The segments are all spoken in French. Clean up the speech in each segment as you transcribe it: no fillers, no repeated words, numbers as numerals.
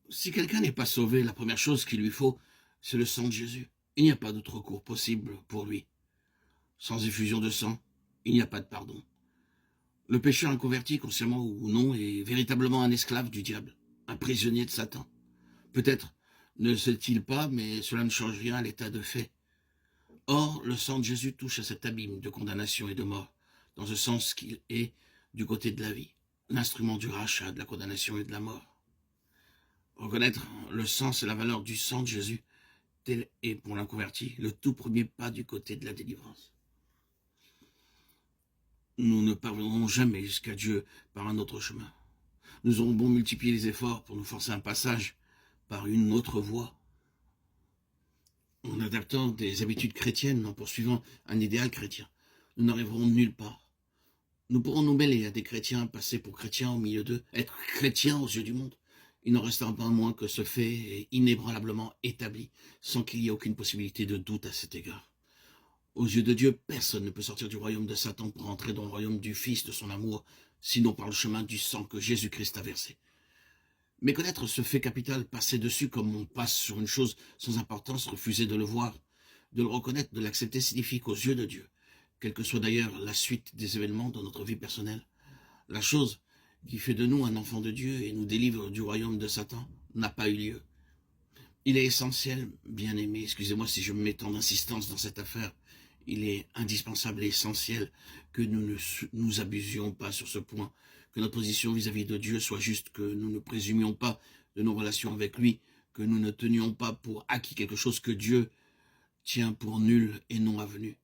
Si quelqu'un n'est pas sauvé, la première chose qu'il lui faut, c'est le sang de Jésus. Il n'y a pas d'autre recours possible pour lui. Sans effusion de sang, il n'y a pas de pardon. Le pécheur inconverti, consciemment ou non, est véritablement un esclave du diable, un prisonnier de Satan. Peut-être ne sait-il pas, mais cela ne change rien à l'état de fait. Or, le sang de Jésus touche à cet abîme de condamnation et de mort, dans ce sens qu'il est du côté de la vie, l'instrument du rachat, de la condamnation et de la mort. Reconnaître le sens et la valeur du sang de Jésus, tel est pour l'inconverti le tout premier pas du côté de la délivrance. Nous ne parviendrons jamais jusqu'à Dieu par un autre chemin. Nous aurons beau multiplier les efforts pour nous forcer un passage par une autre voie, en adaptant des habitudes chrétiennes, en poursuivant un idéal chrétien. Nous n'arriverons nulle part. Nous pourrons nous mêler à des chrétiens, passer pour chrétiens au milieu d'eux, être chrétiens aux yeux du monde. Il n'en restera pas moins que ce fait est inébranlablement établi, sans qu'il y ait aucune possibilité de doute à cet égard. Aux yeux de Dieu, personne ne peut sortir du royaume de Satan pour entrer dans le royaume du Fils de son amour, sinon par le chemin du sang que Jésus-Christ a versé. Mais connaître ce fait capital, passer dessus comme on passe sur une chose sans importance, refuser de le voir, de le reconnaître, de l'accepter, signifie qu'aux yeux de Dieu, quelle que soit d'ailleurs la suite des événements dans notre vie personnelle, la chose qui fait de nous un enfant de Dieu et nous délivre du royaume de Satan n'a pas eu lieu. Il est essentiel, bien aimé, excusez-moi si je me mets tant d'insistance dans cette affaire, il est indispensable et essentiel que nous ne nous abusions pas sur ce point, que notre position vis-à-vis de Dieu soit juste, que nous ne présumions pas de nos relations avec lui, que nous ne tenions pas pour acquis quelque chose que Dieu tient pour nul et non avenu,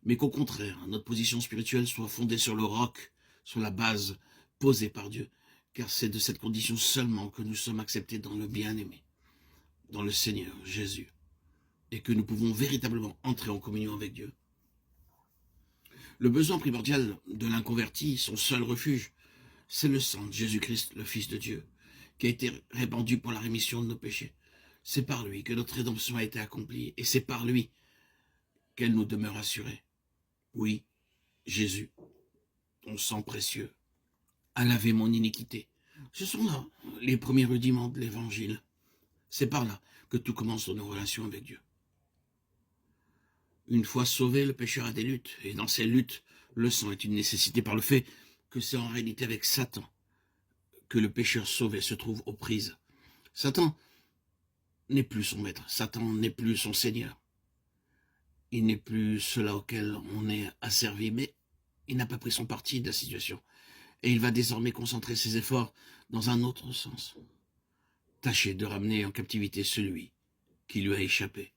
mais qu'au contraire, notre position spirituelle soit fondée sur le roc, sur la base posée par Dieu, car c'est de cette condition seulement que nous sommes acceptés dans le bien-aimé, dans le Seigneur Jésus, et que nous pouvons véritablement entrer en communion avec Dieu. Le besoin primordial de l'inconverti, son seul refuge, c'est le sang de Jésus-Christ, le Fils de Dieu, qui a été répandu pour la rémission de nos péchés. C'est par lui que notre rédemption a été accomplie, et c'est par lui qu'elle nous demeure assurée. Oui, Jésus, ton sang précieux, a lavé mon iniquité. Ce sont là les premiers rudiments de l'Évangile. C'est par là que tout commence dans nos relations avec Dieu. Une fois sauvé, le pécheur a des luttes, et dans ces luttes, le sang est une nécessité par le fait que c'est en réalité avec Satan que le pécheur sauvé se trouve aux prises. Satan n'est plus son maître, Satan n'est plus son Seigneur. Il n'est plus cela auquel on est asservi, mais il n'a pas pris son parti de la situation. Et il va désormais concentrer ses efforts dans un autre sens. Tâcher de ramener en captivité celui qui lui a échappé.